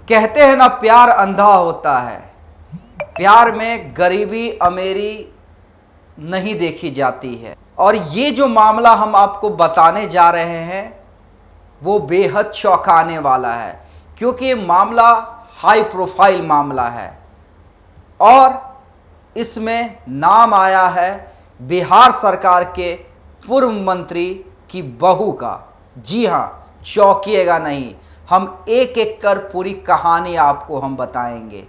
कहते हैं ना, प्यार अंधा होता है। प्यार में गरीबी अमीरी नहीं देखी जाती है। और ये जो मामला हम आपको बताने जा रहे हैं वो बेहद चौंकाने वाला है, क्योंकि ये मामला हाई प्रोफाइल मामला है और इसमें नाम आया है बिहार सरकार के पूर्व मंत्री की बहू का। जी हाँ, चौंकिएगा नहीं, हम एक एक कर पूरी कहानी आपको हम बताएंगे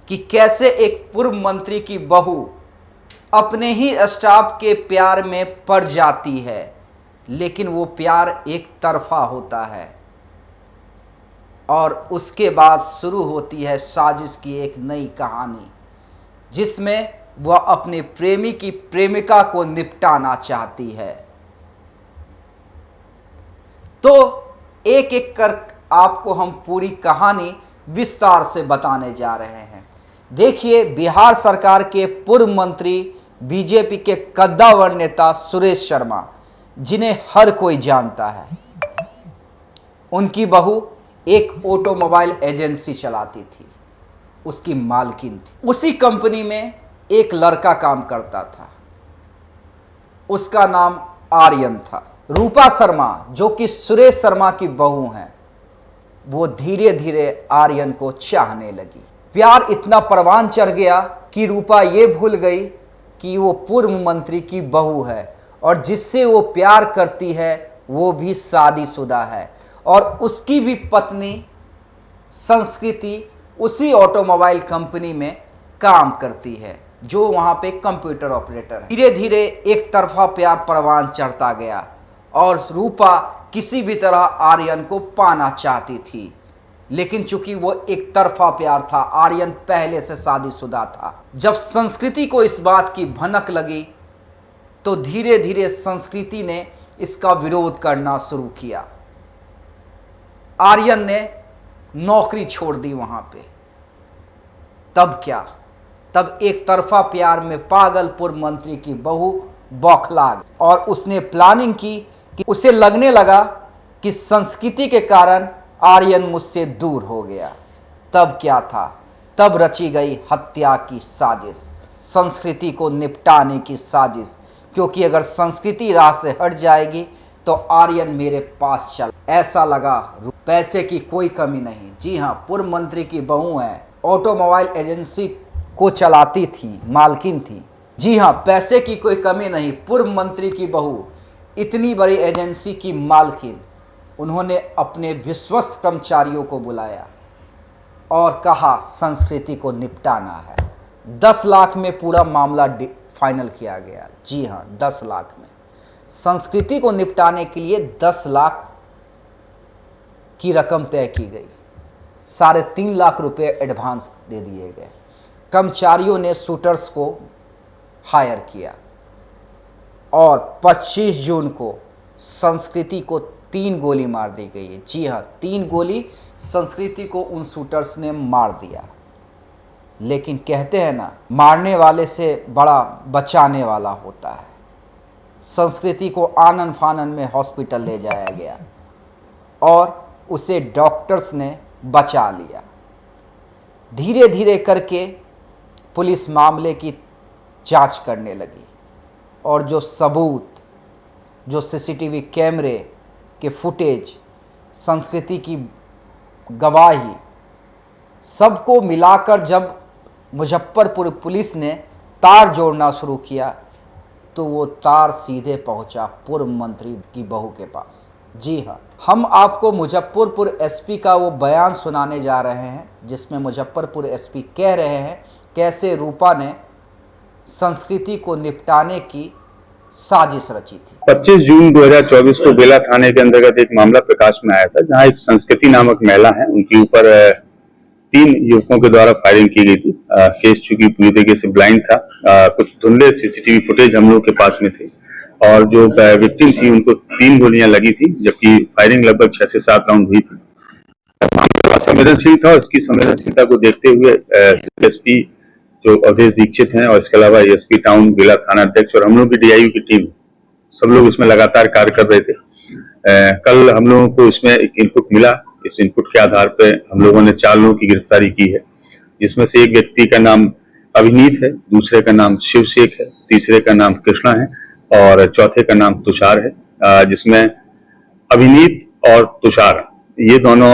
कि कैसे एक पूर्व मंत्री की बहू अपने ही स्टाफ के प्यार में पड़ जाती है, लेकिन वो प्यार एक तरफा होता है और उसके बाद शुरू होती है साजिश की एक नई कहानी, जिसमें वह अपने प्रेमी की प्रेमिका को निपटाना चाहती है। तो एक एक कर आपको हम पूरी कहानी विस्तार से बताने जा रहे हैं। देखिए, बिहार सरकार के पूर्व मंत्री बीजेपी के कद्दावर नेता सुरेश शर्मा, जिन्हें हर कोई जानता है, उनकी बहू एक ऑटोमोबाइल एजेंसी चलाती थी, उसकी मालकिन थी। उसी कंपनी में एक लड़का काम करता था, उसका नाम आर्यन था। रूपा शर्मा, जो कि सुरेश शर्मा की बहू हैं, वो धीरे धीरे आर्यन को चाहने लगी। प्यार इतना परवान चढ़ गया कि रूपा ये भूल गई कि वो पूर्व मंत्री की बहू है और जिससे वो प्यार करती है वो भी शादीशुदा है और उसकी भी पत्नी संस्कृति उसी ऑटोमोबाइल कंपनी में काम करती है, जो वहाँ पे कंप्यूटर ऑपरेटर है। धीरे धीरे एक तरफा प्यार परवान चढ़ता गया और रूपा किसी भी तरह आर्यन को पाना चाहती थी, लेकिन चूंकि वो एक तरफा प्यार था, आर्यन पहले से शादीशुदा था। जब संस्कृति को इस बात की भनक लगी तो धीरे धीरे संस्कृति ने इसका विरोध करना शुरू किया। आर्यन ने नौकरी छोड़ दी वहां पे। तब क्या, तब एक तरफा प्यार में पागल पूर्व मंत्री की बहू बौखला गई और उसने प्लानिंग की कि उसे लगने लगा कि संस्कृति के कारण आर्यन मुझसे दूर हो गया। तब क्या था, तब रची गई हत्या की साजिश, संस्कृति को निपटाने की साजिश, क्योंकि अगर संस्कृति राह से हट जाएगी तो आर्यन मेरे पास चल। ऐसा लगा, पैसे की कोई कमी नहीं। जी हाँ, पूर्व मंत्री की बहू है, ऑटोमोबाइल एजेंसी को चलाती थी, मालकिन थी। जी हाँ, पैसे की कोई कमी नहीं। पूर्व मंत्री की बहू, इतनी बड़ी एजेंसी की मालकिन, उन्होंने अपने विश्वस्त कर्मचारियों को बुलाया और कहा संस्कृति को निपटाना है। 10 लाख में पूरा मामला फाइनल किया गया। जी हाँ, 10 लाख में। संस्कृति को निपटाने के लिए 10 लाख की रकम तय की गई। 3.5 लाख रुपए एडवांस दे दिए गए। कर्मचारियों ने शूटर्स को हायर किया और 25 जून को संस्कृति को 3 गोली मार दी गई है। जी हाँ, 3 गोली संस्कृति को उन शूटर्स ने मार दिया। लेकिन कहते हैं ना, मारने वाले से बड़ा बचाने वाला होता है। संस्कृति को आनन फानन में हॉस्पिटल ले जाया गया और उसे डॉक्टर्स ने बचा लिया। धीरे धीरे करके पुलिस मामले की जांच करने लगी और जो सबूत, जो सीसीटीवी कैमरे के फुटेज, संस्कृति की गवाही, सबको मिलाकर जब मुजफ्फरपुर पुलिस ने तार जोड़ना शुरू किया तो वो तार सीधे पहुंचा पूर्व मंत्री की बहू के पास। जी हाँ, हम आपको मुजफ्फरपुर एसपी का वो बयान सुनाने जा रहे हैं, जिसमें मुजफ्फरपुर एसपी कह रहे हैं कैसे रूपा ने संस्कृति को निपटाने की साजिश रची थी। 25 जून 2024 को बेला थाने के अंतर्गत एक मामला प्रकाश में आया था, जहां एक संस्कृति नामक महिला है, उनके ऊपर 3 युवकों के द्वारा फायरिंग की गई थी। केस चूंकि पूरी तरीके से ब्लाइंड था, कुछ धुंधले सीसीटीवी फुटेज हम लोग के पास में थे और जो विक्टिम थी उनको 3 गोलियां लगी थी, जबकि फायरिंग लगभग 6 से 7 राउंड हुई थी। मामला संवेदनशील था और इसकी संवेदनशीलता को देखते हुए एसपी जो अवधेश दीक्षित हैं और इसके अलावा एसपी टाउन, बेला थाना अध्यक्ष और हम लोग की डीआईयू की टीम, सब लोग इसमें लगातार कार्य कर रहे थे। कल हम लोगों को इसमें एक इनपुट मिला इस इनपुट के आधार पे हम लोगों ने 4 लोगों की गिरफ्तारी की है, जिसमें से एक व्यक्ति का नाम अभिनीत है, दूसरे का नाम शिवशेख है, तीसरे का नाम कृष्णा है और चौथे का नाम तुषार है। जिसमें अभिनीत और तुषार ये दोनों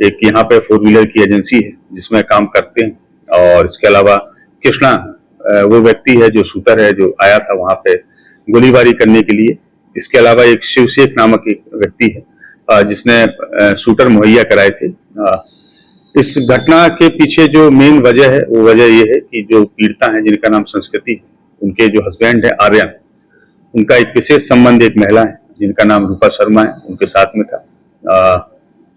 एक यहाँ पे 4 व्हीलर की एजेंसी है जिसमें काम करते हैं और इसके अलावा कृष्णा वो व्यक्ति है जो शूटर है, जो आया था वहां पे गोलीबारी करने के लिए। इसके अलावा एक शिवशेख नामक एक व्यक्ति है जिसने शूटर मुहैया कराए थे। इस घटना के पीछे जो मेन वजह है वो वजह ये है कि जो पीड़िता है जिनका नाम संस्कृति है, उनके जो हस्बैंड है आर्यन, उनका एक विशेष संबंध एक महिला है जिनका नाम रूपा शर्मा है, उनके साथ में था।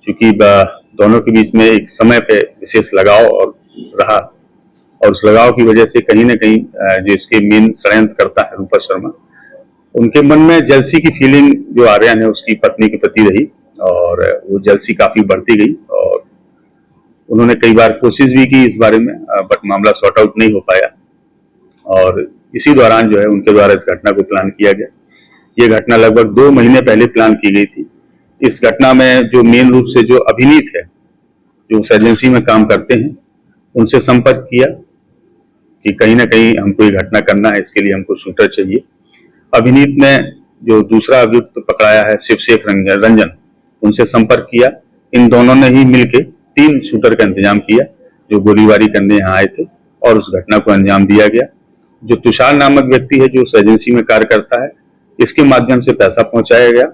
चूंकि दोनों के बीच में एक समय पे विशेष लगाव और रहा और उस लगाव की वजह से कहीं ना कहीं जो इसके मेन षड्यंत्र करता है रूपा शर्मा, उनके मन में जलसी की फीलिंग जो आर्यन है उसकी पत्नी के प्रति रही और वो जलसी काफी बढ़ती गई और उन्होंने कई बार कोशिश भी की इस बारे में, बट मामला सॉर्ट आउट नहीं हो पाया और इसी दौरान जो है उनके द्वारा इस घटना को प्लान किया गया। ये घटना लगभग 2 महीने पहले प्लान की गई थी। इस घटना में जो मेन रूप से जो अभिनीत है, जो उस एजेंसी में काम करते हैं, उनसे संपर्क किया कि कहीं ना कहीं हमको ये घटना करना है, इसके लिए हमको शूटर चाहिए। अभिनीत ने जो दूसरा अभियुक्त पकड़ाया है शिवशेख रंजन, उनसे संपर्क किया। इन दोनों ने ही मिलकर 3 शूटर का इंतजाम किया जो गोलीबारी करने यहाँ आए थे और उस घटना को अंजाम दिया गया। जो तुषार नामक व्यक्ति है जो उस एजेंसी में कार्य करता है, इसके माध्यम से पैसा पहुंचाया गया।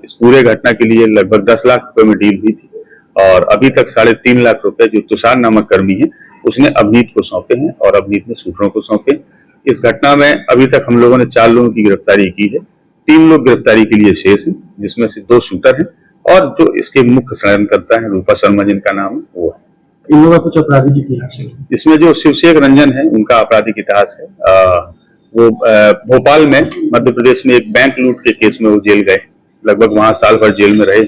इस पूरे घटना के लिए लगभग 10 लाख रुपए में डील हुई थी और अभी तक 3.5 लाख रुपए जो तुषार नामक कर्मी है उसने अभिनीत को सौंपे हैं और अभिनीत ने शूटरों को सौंपे। इस घटना में अभी तक हम लोगों ने 4 लोगों की गिरफ्तारी की है। 3 लोग गिरफ्तारी के लिए शेष हैं, जिसमें से 2 शूटर हैं और जो इसके मुख्य षड्यंत्रकर्ता है रूपा शर्मा जिनका नाम है वो है। इन लोगों का कुछ आपराधिक इतिहास है? इसमें जो शिवशेख रंजन है उनका आपराधिक इतिहास है। वो भोपाल में मध्य प्रदेश में एक बैंक लूट के केस में वो जेल गए, लगभग वहां साल भर जेल में रहे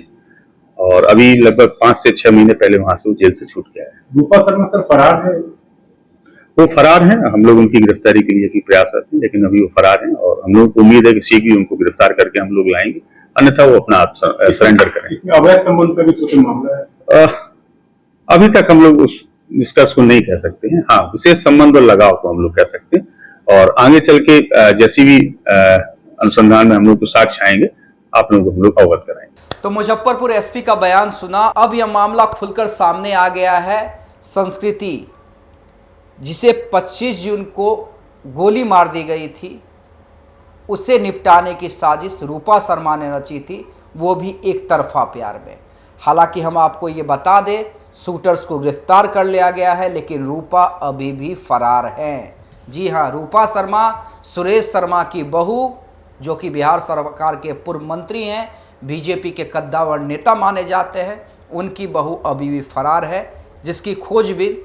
और अभी लगभग 5 से 6 महीने पहले वहां से वो जेल से छूट गया है। रूपा शर्मा सर फरार है? वो फरार हैं, हम लोग उनकी गिरफ्तारी के लिए भी प्रयासरत हैं, लेकिन अभी वो फरार हैं और हम लोग को उम्मीद है कि शीघ्र ही उनको गिरफ्तार करके हम लोग लाएंगे, अन्यथा वो अपना आप सरेंडर करेंगे। इसमें अवैध संबंध का भी कुछ मामला है? अभी तक हम लोग उस डिस्कस को नहीं कह सकते हैं। हाँ, विशेष संबंध और लगाव को हम लोग कह सकते हैं और आगे चल के जैसी भी अनुसंधान में हम लोग को साक्ष्य आएंगे आप लोगों को हम लोग अवगत कराएंगे। तो मुजफ्फरपुर एसपी का बयान सुना। अब यह मामला खुलकर सामने आ गया है। संस्कृति जिसे 25 जून को गोली मार दी गई थी, उसे निपटाने की साजिश रूपा शर्मा ने रची थी, वो भी एक तरफा प्यार में। हालांकि हम आपको ये बता दें, शूटर्स को गिरफ्तार कर लिया गया है, लेकिन रूपा अभी भी फरार हैं। जी हाँ, रूपा शर्मा सुरेश शर्मा की बहू, जो कि बिहार सरकार के पूर्व मंत्री हैं, बीजेपी के कद्दावर नेता माने जाते हैं, उनकी बहू अभी भी फरार है, जिसकी खोजबीन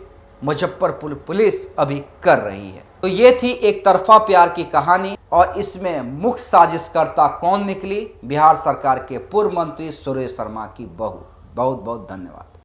मुजफ्फरपुर पुलिस अभी कर रही है। तो ये थी एक तरफा प्यार की कहानी और इसमें मुख्य साजिशकर्ता कौन निकली? बिहार सरकार के पूर्व मंत्री सुरेश शर्मा की बहू। बहुत बहुत धन्यवाद।